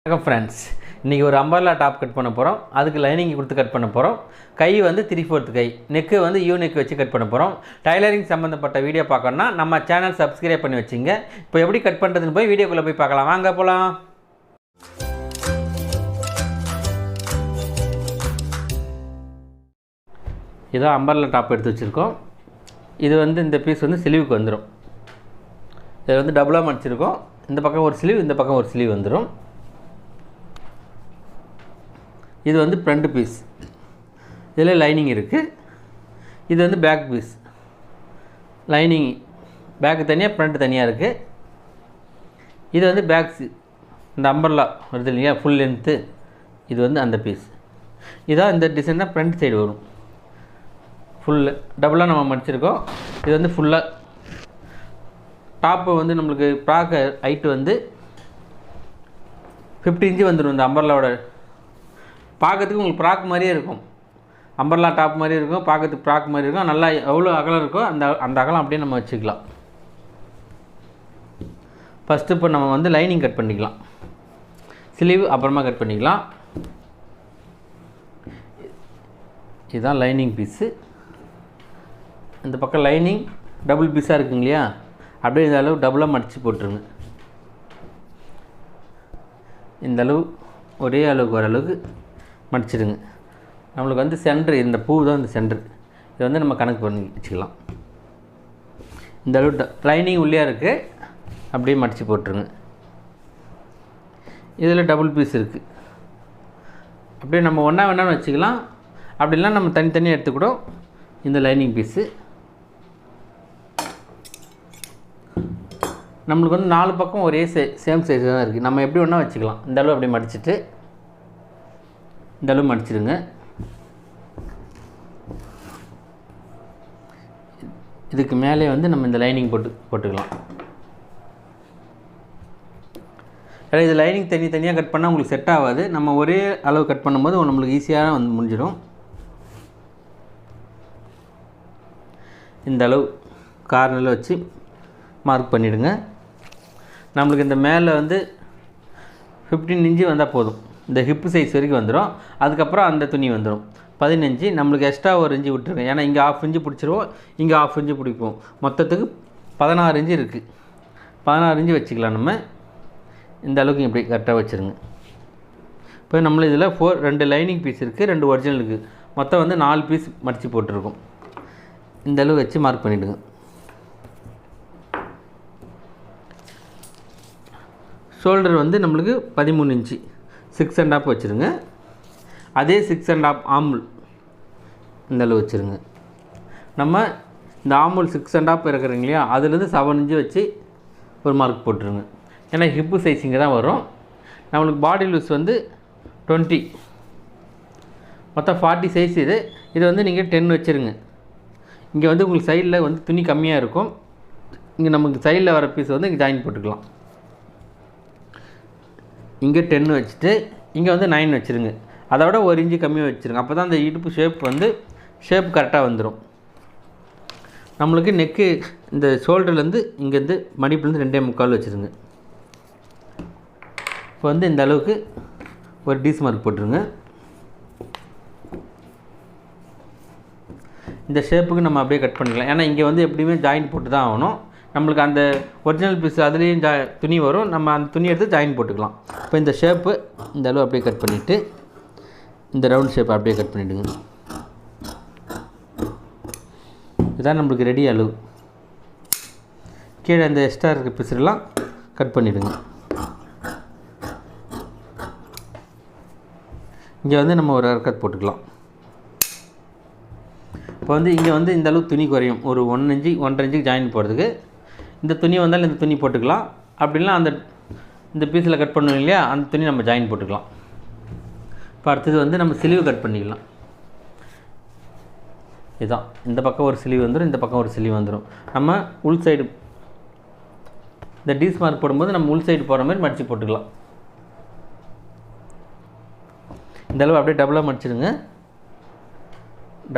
வணக்கம் ஃப்ரெண்ட்ஸ், இன்றைக்கி ஒரு அம்பர்லா டாப் கட் பண்ண போகிறோம். அதுக்கு லைனிங் கொடுத்து கட் பண்ண போகிறோம். கை வந்து 3/4 கை, நெக்கு வந்து யூ நெக் வச்சு கட் பண்ண போகிறோம். டைலரிங் சம்மந்தப்பட்ட வீடியோ பார்க்கணுன்னா நம்ம சேனல் சப்ஸ்கிரைப் பண்ணி வச்சுங்க. இப்போ எப்படி கட் பண்ணுறதுன்னு போய் வீடியோக்குள்ளே போய் பார்க்கலாம். வாங்க போகலாம். இதோ அம்பர்லா டாப் எடுத்து வச்சுருக்கோம். இது வந்து இந்த பீஸ் வந்து ஸ்லீவுக்கு வந்துடும். இதில் வந்து டபுளாக மடிச்சிருக்கோம். இந்த பக்கம் ஒரு ஸ்லீவ், இந்த பக்கம் ஒரு ஸ்லீவ் வந்துடும். இது வந்து ஃப்ரண்ட் பீஸ், இதில் லைனிங் இருக்குது. இது வந்து பேக் பீஸ், லைனிங் பேக்கு தனியாக ஃப்ரண்ட் தனியாக இருக்குது. இது வந்து பேக்ஸு, இந்த அம்பர்லா வருது இல்லையா ஃபுல் லென்த்து, இது வந்து அந்த பீஸ். இதான் இந்த டிசைன் தான் ஃப்ரண்ட் சைடு வரும். ஃபுல்லு டபுளாக நம்ம மடிச்சிருக்கோம். இது வந்து ஃபுல்லாக டாப்பு வந்து நம்மளுக்கு ஃப்ராக்கு ஹைட்டு வந்து 50 இன்ச்சு வந்துடும். இந்த அம்பர்லாவோட பார்க்கறதுக்கு உங்களுக்கு ஃப்ராக் மாதிரியே இருக்கும். அம்பர்லா டாப் மாதிரி இருக்கும், பார்க்கறதுக்கு ஃப்ராக் மாதிரி இருக்கும். நல்லா எவ்வளோ அகலம் இருக்கோ அந்த அகலம் அப்படியே நம்ம வச்சுக்கலாம். ஃபஸ்ட்டு இப்போ நம்ம வந்து லைனிங் கட் பண்ணிக்கலாம். ஸ்லீவ் அப்புறமா கட் பண்ணிக்கலாம். இதுதான் லைனிங் பீஸு. இந்த பக்கம் லைனிங் டபுள் பீஸாக இருக்குங்க இல்லையா, அப்படியே இந்த அளவு டபுளாக மடித்து போட்டுருங்க. இந்த அளவு ஒரே அளவுக்கு வர அளவுக்கு மடிச்சிடுங்க. நம்மளுக்கு வந்து சென்ட்ரு, இந்த பூ தான் இந்த சென்ட்ரு. இதை வந்து நம்ம கணக்கு பண்ணி வச்சுக்கலாம். இந்த அளவு லைனிங் உள்ளே இருக்குது, அப்படியே மடித்து போட்டுருங்க. இதில் டபுள் பீஸ் இருக்குது. அப்படியே நம்ம ஒன்றா வேணாலும் வச்சுக்கலாம், அப்படிலாம் நம்ம தனித்தனியாக எடுத்துக்கூடும். இந்த லைனிங் பீஸு நம்மளுக்கு வந்து 4 பக்கம் ஒரே சேம் சைஸ் தான் இருக்குது. நம்ம எப்படி ஒன்றா வச்சுக்கலாம். இந்த அளவு அப்படியே மடிச்சுட்டு இந்த அளவு மடிச்சிடுங்க. இதுக்கு மேலே வந்து நம்ம இந்த லைனிங் போட்டுக்கலாம். ஏன்னா இது லைனிங் தனியாக கட் பண்ணால் உங்களுக்கு செட் ஆகாது. நம்ம ஒரே அளவு கட் பண்ணும்போது நம்மளுக்கு ஈஸியாக வந்து முடிஞ்சிடும். இந்த அளவு கார்னரில் வச்சு மார்க் பண்ணிவிடுங்க. நம்மளுக்கு இந்த மேலே வந்து 15 இன்ச்சு வந்தால் போதும். இந்த ஹிப்பு சைஸ் வரைக்கும் வந்துடும். அதுக்கப்புறம் அந்த துணி வந்துடும் 15. நம்மளுக்கு எக்ஸ்ட்ரா ஒரு இன்ச்சு விட்டுருங்க. ஏன்னா இங்கே 1/2 இன்ச்சு பிடிச்சிருவோம், இங்கே 1/2 இன்ச்சு பிடிப்போம். மொத்தத்துக்கு 16 இன்ச்சு இருக்குது. 16 இன்ச்சு வச்சுக்கலாம். நம்ம இந்த அளவுக்கு இப்படி கரெக்டாக வச்சுருங்க. இப்போ நம்மள இதில் 2 லைனிங் பீஸ் இருக்குது, 2 ஒரிஜினல் இருக்குது. மொத்தம் வந்து 4 பீஸ் மடித்து போட்டிருக்கோம். இந்த அளவு வச்சு மார்க் பண்ணிவிடுங்க. ஷோல்டர் வந்து நம்மளுக்கு 13 இன்ச்சு 6 1/2 வச்சுருங்க. அதே 6 1/2 ஆம்புல் இந்த அளவு வச்சுருங்க. நம்ம இந்த ஆம்புல் 6 1/2 இருக்கிறீங்க இல்லையா, அதுலேருந்து 7 இன்ச்சு வச்சு ஒரு மார்க் போட்டுருங்க. ஏன்னா ஹிப்பு சைஸ் இங்கே தான் வரும். நம்மளுக்கு பாடி லூஸ் வந்து 20, மொத்தம் 40 சைஸ். இது வந்து நீங்கள் 10 வச்சுருங்க. இங்கே வந்து உங்களுக்கு சைடில் வந்து துணி கம்மியாக இருக்கும். இங்கே நமக்கு சைடில் வர பீஸ் வந்து இங்கே ஜாயின் போட்டுக்கலாம். இங்கே 10 வச்சுட்டு இங்கே வந்து 9 வச்சுருங்க. அதோட 1 இன்ச்சு கம்மியாக வச்சுருங்க. அப்போ தான் அந்த இடுப்பு ஷேப் கரெக்டாக வந்துடும். நம்மளுக்கு நெக்கு இந்த ஷோல்டர்லேருந்து இங்கேருந்து மடிப்புலேருந்து 2.75 வச்சுருங்க. இப்போ வந்து இந்த அளவுக்கு ஒரு டீஸ் மார்க் போட்டுருங்க. இந்த ஷேப்புக்கு நம்ம அப்படியே கட் பண்ணிக்கலாம். ஏன்னா இங்கே வந்து எப்படியுமே ஜாயின் போட்டு தான் ஆகணும். நம்மளுக்கு அந்த ஒரிஜினல் பீஸ் அதுலேயும் துணி வரும். நம்ம அந்த துணி எடுத்து ஜாயின் போட்டுக்கலாம். இப்போ இந்த ஷேப்பு இந்த அளவு அப்படியே கட் பண்ணிவிட்டு இந்த ரவுண்ட் ஷேப் அப்படியே கட் பண்ணிவிடுங்க. இதுதான் நம்மளுக்கு ரெடி அளவு. கீழே இந்த எக்ஸ்ட்ரா இருக்க பீஸ்லாம் கட் பண்ணிவிடுங்க. இங்கே வந்து நம்ம ஒரு அரைக்கட் போட்டுக்கலாம். இப்போ வந்து இங்கே வந்து இந்த அளவு துணி குறையும். ஒரு 1 இன்ச்சு 1.5 இன்ச்சுக்கு ஜாயின் போடுறதுக்கு இந்த துணி வந்தாலும் இந்த துணி போட்டுக்கலாம். அப்படின்னா இந்த பீஸில் கட் பண்ணுவோம் இல்லையா, அந்த துணி நம்ம ஜாயின் போட்டுக்கலாம். இப்போ அடுத்தது வந்து நம்ம ஸ்லீவ் கட் பண்ணிக்கலாம். இதுதான் இந்த பக்கம் ஒரு ஸ்லீவ் வந்துடும், இந்த பக்கம் ஒரு ஸ்லீவ் வந்துடும். நம்ம உள் சைடு இந்த டீஸ் மார்க் போடும்போது நம்ம உள் சைடு போகிற மாதிரி மடித்து போட்டுக்கலாம். இந்த அளவு அப்படியே டபுளாக மடிச்சிடுங்க.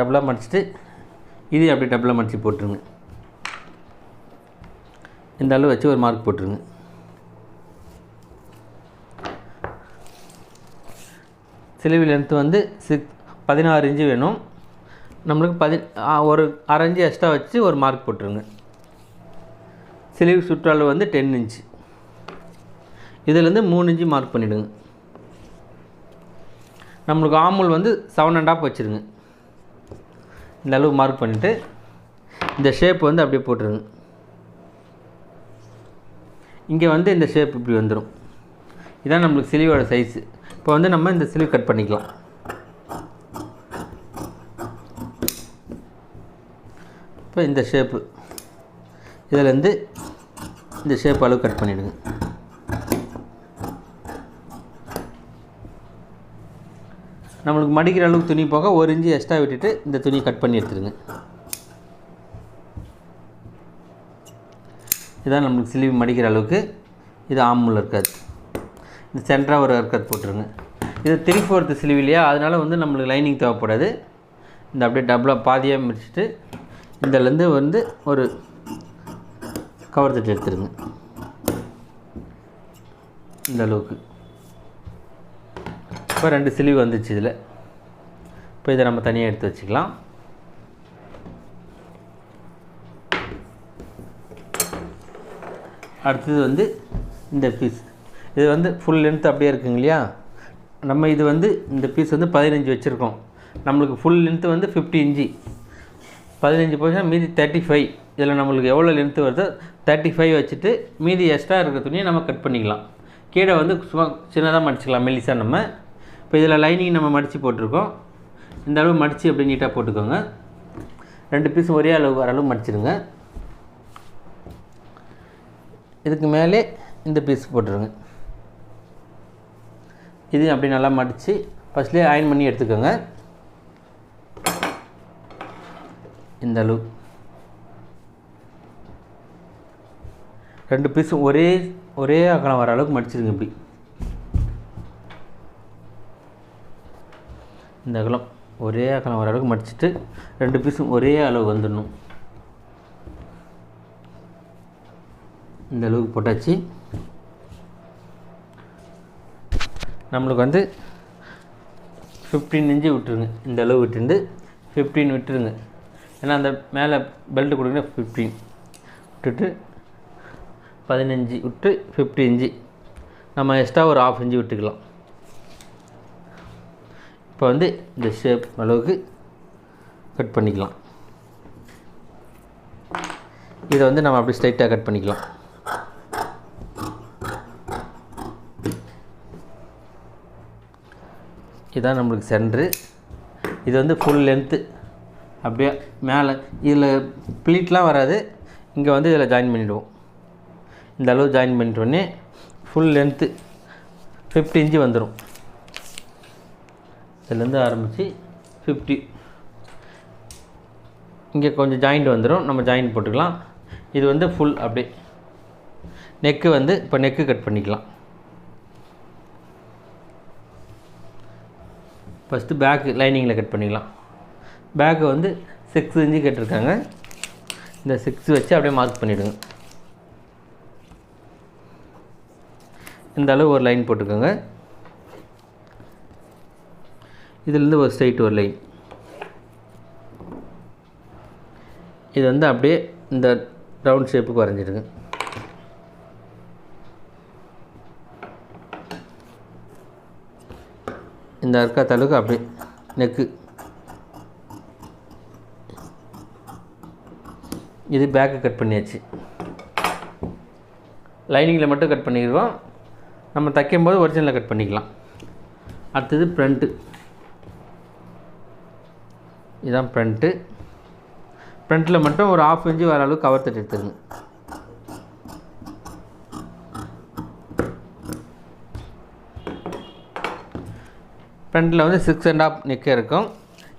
டபுளாக மடிச்சுட்டு இது அப்படியே டபுளாக மடித்து போட்டுருங்க. இந்த அளவு வச்சு ஒரு மார்க் போட்டுருங்க. ஸ்லீவ் லென்த்து வந்து 16 இன்ச்சு வேணும். நம்மளுக்கு ஒரு அரை இன்ச்சு எக்ஸ்ட்ரா வச்சு ஒரு மார்க் போட்டுருங்க. ஸ்லீவ் சுற்றளவு வந்து 10 இன்ச்சு. இதிலேருந்து 3 இன்ச்சு மார்க் பண்ணிவிடுங்க. நம்மளுக்கு ஆமுல் வந்து 7.5 வச்சுருங்க. இந்த அளவு மார்க் பண்ணிவிட்டு இந்த ஷேப் வந்து அப்படியே போட்டுருங்க. இங்கே வந்து இந்த ஷேப் இப்படி வந்துடும். இதான் நம்மளுக்கு ஸ்லீவோட சைஸு. இப்போ வந்து நம்ம இந்த ஸ்லீவ் கட் பண்ணிக்கலாம். இப்போ இந்த ஷேப்பு இதிலேருந்து இந்த ஷேப் அளவு கட் பண்ணிவிடுங்க. நம்மளுக்கு மடிக்கிற அளவுக்கு துணி போக 1 இன்ச்சு எக்ஸ்ட்ரா விட்டுட்டு இந்த துணியை கட் பண்ணி எடுத்துருங்க. இதான் நம்மளுக்கு ஸ்லீவ் மடிக்கிற அளவுக்கு. இது ஆமுல் இருக்காது. இந்த சென்டராக ஒரு ஹர்கத் போட்டுருங்க. இது 3/4 ஸ்லீவ் இல்லையா, அதனால் வந்து நம்மளுக்கு லைனிங் தேவைப்படாது. இந்த அப்படியே டபுளாக பாதியாக முடிச்சுட்டு இதிலேருந்து வந்து ஒரு கவர் தட்டு எடுத்துருங்க. இந்த அளவுக்கு இப்போ 2 ஸ்லீவ் வந்துச்சு இதில். இப்போ இதை நம்ம தனியாக எடுத்து வச்சுக்கலாம். அடுத்தது வந்து இந்த பீஸ். இது வந்து ஃபுல் லென்த் அப்படியே இருக்குங்க இல்லையா. நம்ம இது வந்து இந்த பீஸ் வந்து 15 வச்சுருக்கோம். நம்மளுக்கு ஃபுல் லென்த்து வந்து 50 இன்ச்சு. 15 போச்சுன்னா மீதி 35. இதில் நம்மளுக்கு எவ்வளோ லென்த்து வருதோ 35 வச்சுட்டு மீதி எக்ஸ்ட்ரா இருக்கிற துணியை நம்ம கட் பண்ணிக்கலாம். கீழே வந்து சும்மா சின்னதாக மடிச்சிக்கலாம், மெல்லிசாக. நம்ம இப்போ இதில் லைனிங் நம்ம மடித்து போட்டிருக்கோம். இந்த அளவு மடித்து அப்படி நீட்டாக போட்டுக்கோங்க. 2 பீஸும் ஒரே அளவு வர அளவு மடிச்சிடுங்க. இதுக்கு மேலே இந்த பீஸ் போட்டுருங்க. இதையும் அப்படி நல்லா மடித்து ஃபஸ்ட்லேயே அயன் பண்ணி எடுத்துக்கோங்க. இந்த அளவு 2 பீஸும் ஒரே அகலம் வர அளவுக்கு மடிச்சிடுங்க. இப்படி இந்த அகலம் ஒரே அகலம் வர அளவுக்கு மடிச்சுட்டு 2 பீஸும் ஒரே அளவு வந்துடணும். இந்த அளவுக்கு போட்டாச்சு. நம்மளுக்கு வந்து 15 இன்ச்சு விட்டுருங்க. இந்த அளவு விட்டுண்டு 15 விட்டுருங்க. ஏன்னா அந்த மேலே பெல்ட்டு கொடுங்க. 15 விட்டுட்டு 15 விட்டு 50 இன்ச்சு நம்ம எக்ஸ்ட்ரா ஒரு 1/2 இன்ச்சு விட்டுக்கலாம். இப்போ வந்து இந்த ஷேப் அளவுக்கு கட் பண்ணிக்கலாம். இதை வந்து நம்ம அப்படி ஸ்ட்ரைட்டாக கட் பண்ணிக்கலாம். இதுதான் நம்மளுக்கு சென்ட்ரு. இது வந்து ஃபுல் லென்த்து. அப்படியே மேலே இதில் ப்ளீட்லாம் வராது. இங்கே வந்து இதில் ஜாயின் பண்ணிவிடுவோம். இந்த அளவு ஜாயின் பண்ணிட்டோடனே ஃபுல் லென்த்து 50 இன்ச்சு வந்துடும். இதுலேருந்து ஆரம்பித்து 50. இங்கே கொஞ்சம் ஜாயிண்ட் வந்துடும். நம்ம ஜாயிண்ட் போட்டுக்கலாம். இது வந்து ஃபுல் அப்படியே நெக்கு வந்து இப்போ நெக்கு கட் பண்ணிக்கலாம். ஃபஸ்ட்டு பேக்கு லைனிங்கில் கட் பண்ணிக்கலாம். பேக்கு வந்து 6 இன்ச்சு கட்டிருக்காங்க. இந்த 6 வச்சு அப்படியே மார்க் பண்ணிவிடுங்க. இந்த அளவு ஒரு லைன் போட்டுக்கோங்க. இதிலேருந்து ஒரு ஸ்ட்ரைட் ஒரு லைன். இது வந்து அப்படியே இந்த ரவுண்ட் ஷேப்புக்கு வரைஞ்சிடுங்க. இந்த அர்க்காத்தளவுக்கு அப்படியே நெக்கு. இது பேக்கு கட் பண்ணியாச்சு. லைனிங்கில் மட்டும் கட் பண்ணிடுவோம். நம்ம தைக்கும்போது ஒரிஜினலில் கட் பண்ணிக்கலாம். அடுத்தது ஃப்ரண்ட்டு. இதுதான் ஃப்ரண்ட்டு. ஃப்ரண்ட்டில் மட்டும் ஒரு 1/2 இன்ச்சு வர அளவுக்கு கவர் தட்டு எடுத்துருங்க. ஃப்ரண்ட்டில் வந்து 6.5 நெக்கு இருக்கும்.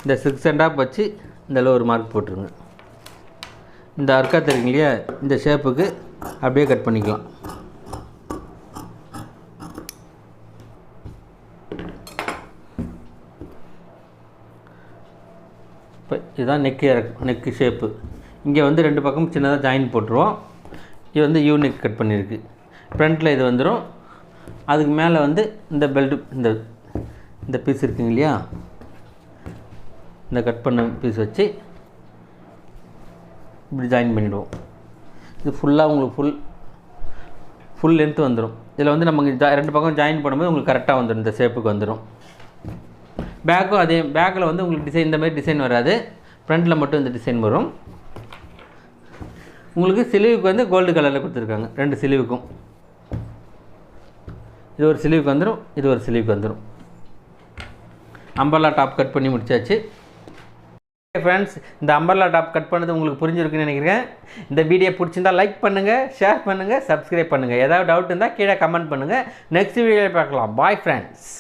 இந்த 6.5 வச்சு இந்த அளவு ஒரு மார்க் போட்டுருங்க. இந்த அர்க்காத் இருக்குங்க இல்லையா, இந்த ஷேப்புக்கு அப்படியே கட் பண்ணிக்கலாம். இப்போ இதுதான் நெக்கு ஷேப்பு. இங்கே வந்து 2 பக்கம் சின்னதாக ஜாயின் போட்டுருவோம். இது வந்து யூ நெக் கட் பண்ணியிருக்கு. ஃப்ரண்ட்டில் இது வந்துடும். அதுக்கு மேலே வந்து இந்த பெல்ட்டு இந்த பீஸ் இருக்குங்க இல்லையா, இந்த கட் பண்ண பீஸ் வச்சு இப்படி ஜாயின் பண்ணிவிடுவோம். இது ஃபுல்லாக உங்களுக்கு ஃபுல் லென்த்து வந்துடும். இதில் வந்து நமக்கு ரெண்டு பக்கம் ஜாயின் பண்ணும்போது உங்களுக்கு கரெக்டாக வந்துடும், இந்த ஷேப்புக்கு வந்துடும். பேக்கும் அதே, பேக்கில் வந்து உங்களுக்கு டிசைன் இந்த மாதிரி டிசைன் வராது, ஃப்ரண்ட்டில் மட்டும் இந்த டிசைன் வரும். உங்களுக்கு சிலிவுக்கு வந்து கோல்டு கலரில் கொடுத்துருக்காங்க, ரெண்டு சிலிவுக்கும். இது ஒரு சிலிவுக்கு வந்துடும், இது ஒரு சிலிவுக்கு வந்துடும். அம்பர்லா டாப் கட் பண்ணி முடிச்சாச்சு. ஃப்ரெண்ட்ஸ், இந்த அம்பர்லா டாப் கட் பண்ணது உங்களுக்கு புரிஞ்சிருக்குன்னு நினைக்கிறேன். இந்த வீடியோ பிடிச்சிருந்தால் லைக் பண்ணுங்கள், ஷேர் பண்ணுங்கள், சப்ஸ்கிரைப் பண்ணுங்கள். ஏதாவது டவுட் இருந்தால் கீழே கமெண்ட் பண்ணுங்கள். நெக்ஸ்ட் வீடியோவில் பார்க்கலாம். Bye friends.